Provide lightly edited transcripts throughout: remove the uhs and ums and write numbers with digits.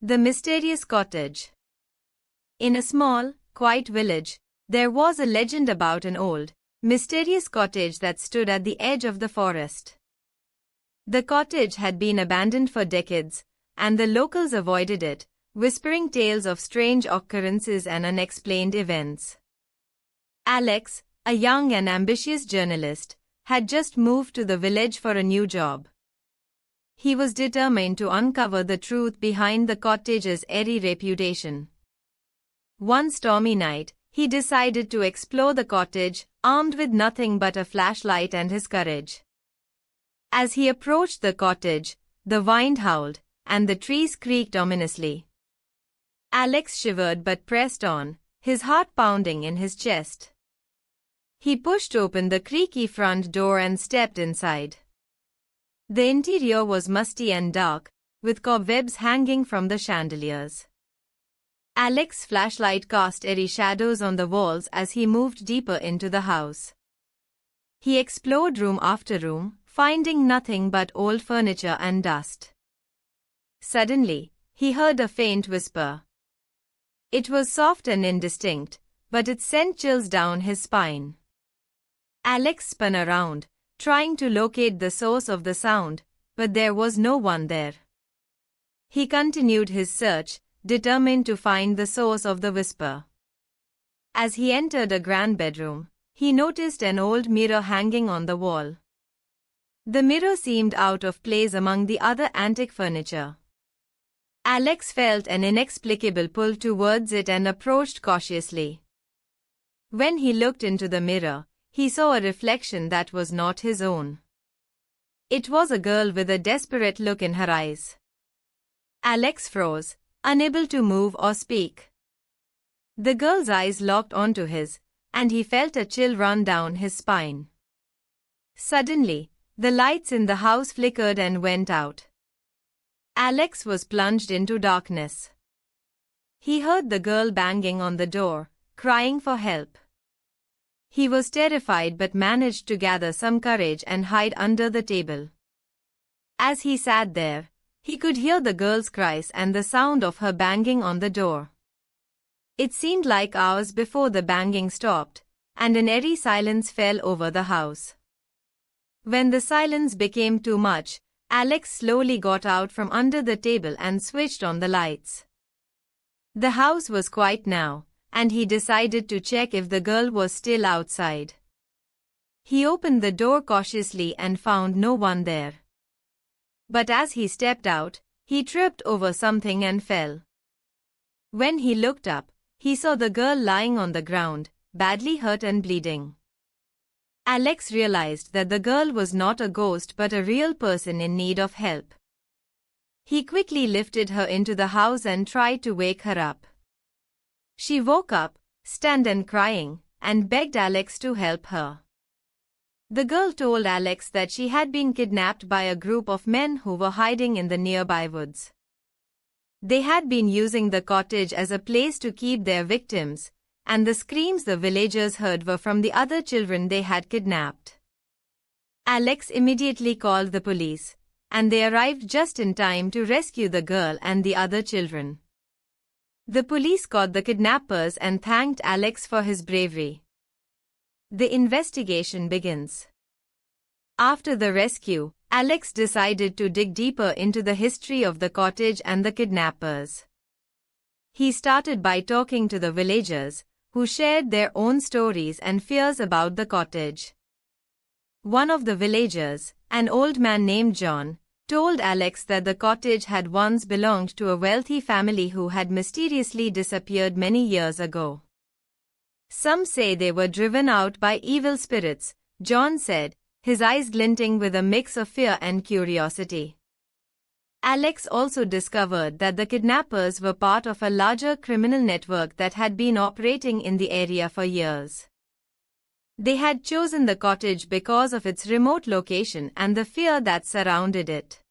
The Mysterious Cottage. In a small, quiet village, there was a legend about an old, mysterious cottage that stood at the edge of the forest. The cottage had been abandoned for decades, and the locals avoided it, whispering tales of strange occurrences and unexplained events. Alex, a young and ambitious journalist, had just moved to the village for a new job. He was determined to uncover the truth behind the cottage's airy reputation. One stormy night, he decided to explore the cottage, armed with nothing but a flashlight and his courage. As he approached the cottage, the wind howled, and the trees creaked ominously. Alex shivered but pressed on, his heart pounding in his chest. He pushed open the creaky front door and stepped inside. The interior was musty and dark, with cobwebs hanging from the chandeliers. Alex's flashlight cast eerie shadows on the walls as he moved deeper into the house. He explored room after room, finding nothing but old furniture and dust. Suddenly, he heard a faint whisper. It was soft and indistinct, but it sent chills down his spine. Alex spun around, trying to locate the source of the sound, but there was no one there. He continued his search, determined to find the source of the whisper. As he entered a grand bedroom, he noticed an old mirror hanging on the wall. The mirror seemed out of place among the other antique furniture. Alex felt an inexplicable pull towards it and approached cautiously. When he looked into the mirror, he saw a reflection that was not his own. It was a girl with a desperate look in her eyes. Alex froze, unable to move or speak. The girl's eyes locked onto his, and he felt a chill run down his spine. Suddenly, the lights in the house flickered and went out. Alex was plunged into darkness. He heard the girl banging on the door, crying for help. He was terrified but managed to gather some courage and hide under the table. As he sat there, he could hear the girl's cries and the sound of her banging on the door. It seemed like hours before the banging stopped, and an eerie silence fell over the house. When the silence became too much, Alex slowly got out from under the table and switched on the lights. The house was quiet now, and he decided to check if the girl was still outside. He opened the door cautiously and found no one there. But as he stepped out, he tripped over something and fell. When he looked up, he saw the girl lying on the ground, badly hurt and bleeding. Alex realized that the girl was not a ghost but a real person in need of help. He quickly lifted her into the house and tried to wake her up. She woke up, stunned and crying, and begged Alex to help her. The girl told Alex that she had been kidnapped by a group of men who were hiding in the nearby woods. They had been using the cottage as a place to keep their victims, and the screams the villagers heard were from the other children they had kidnapped. Alex immediately called the police, and they arrived just in time to rescue the girl and the other children. The police caught the kidnappers and thanked Alex for his bravery. The investigation begins. After the rescue, Alex decided to dig deeper into the history of the cottage and the kidnappers. He started by talking to the villagers, who shared their own stories and fears about the cottage. One of the villagers, an old man named John, told Alex that the cottage had once belonged to a wealthy family who had mysteriously disappeared many years ago. Some say they were driven out by evil spirits, John said, his eyes glinting with a mix of fear and curiosity. Alex also discovered that the kidnappers were part of a larger criminal network that had been operating in the area for years. They had chosen the cottage because of its remote location and the fear that surrounded it.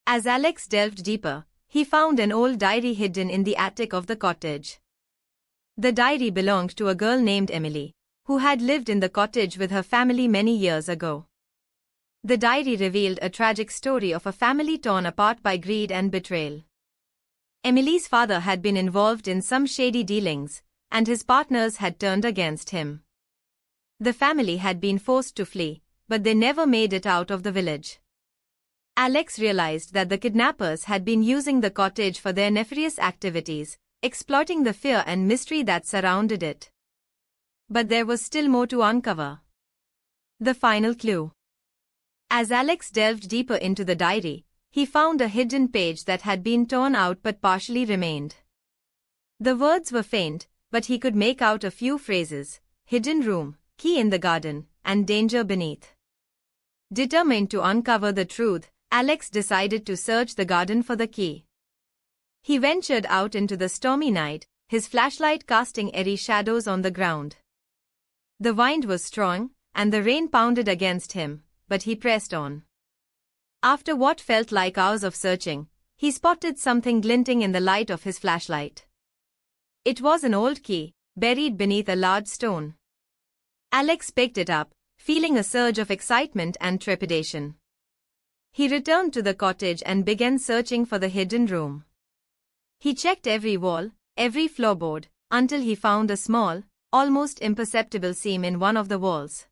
As Alex delved deeper, he found an old diary hidden in the attic of the cottage. The diary belonged to a girl named Emily, who had lived in the cottage with her family many years ago. The diary revealed a tragic story of a family torn apart by greed and betrayal. Emily's father had been involved in some shady dealings, and his partners had turned against him. The family had been forced to flee, but they never made it out of the village. Alex realized that the kidnappers had been using the cottage for their nefarious activities, exploiting the fear and mystery that surrounded it. But there was still more to uncover. The final clue. As Alex delved deeper into the diary, he found a hidden page that had been torn out but partially remained. The words were faint, but he could make out a few phrases: hidden room, key in the garden, and danger beneath. Determined to uncover the truth, Alex decided to search the garden for the key. He ventured out into the stormy night, his flashlight casting airy shadows on the ground. The wind was strong, and the rain pounded against him, but he pressed on. After what felt like hours of searching, he spotted something glinting in the light of his flashlight. It was an old key, buried beneath a large stone. Alex picked it up, feeling a surge of excitement and trepidation. He returned to the cottage and began searching for the hidden room. He checked every wall, every floorboard, until he found a small, almost imperceptible seam in one of the walls.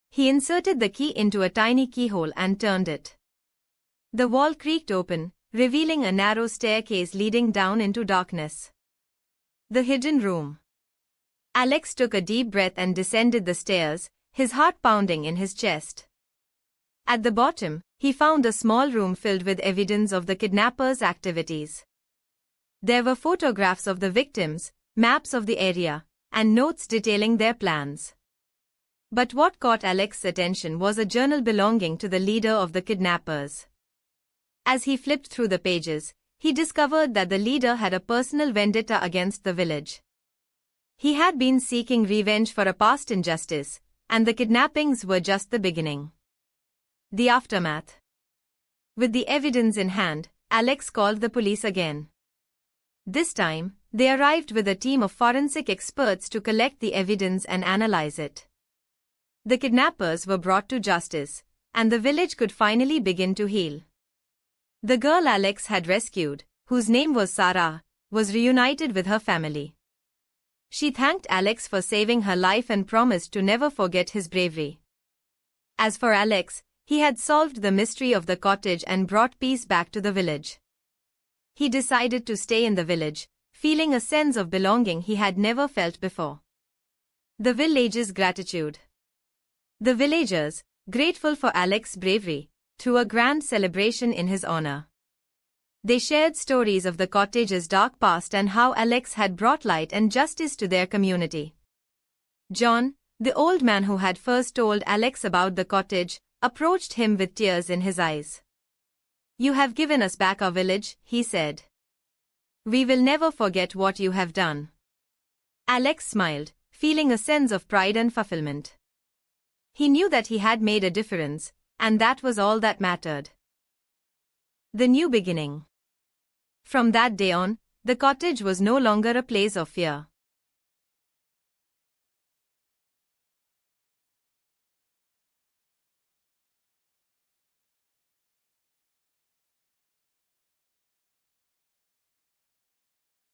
He inserted the key into a tiny keyhole and turned it. The wall creaked open, revealing a narrow staircase leading down into darkness. The hidden room. Alex took a deep breath and descended the stairs, his heart pounding in his chest. At the bottom, he found a small room filled with evidence of the kidnappers' activities. There were photographs of the victims, maps of the area, and notes detailing their plans. But what caught Alex's attention was a journal belonging to the leader of the kidnappers. As he flipped through the pages, he discovered that the leader had a personal vendetta against the village. He had been seeking revenge for a past injustice, and the kidnappings were just the beginning. The aftermath. With the evidence in hand, Alex called the police again. This time, they arrived with a team of forensic experts to collect the evidence and analyze it. The kidnappers were brought to justice, and the village could finally begin to heal. The girl Alex had rescued, whose name was Sarah, was reunited with her family. She thanked Alex for saving her life and promised to never forget his bravery. As for Alex, he had solved the mystery of the cottage and brought peace back to the village. He decided to stay in the village, feeling a sense of belonging he had never felt before. The village's gratitude. The villagers, grateful for Alex's bravery, threw a grand celebration in his honor. They shared stories of the cottage's dark past and how Alex had brought light and justice to their community. John, the old man who had first told Alex about the cottage, approached him with tears in his eyes. "You have given us back our village," he said. "We will never forget what you have done." Alex smiled, feeling a sense of pride and fulfillment. He knew that he had made a difference, and that was all that mattered. The new beginning. From that day on, the cottage was no longer a place of fear.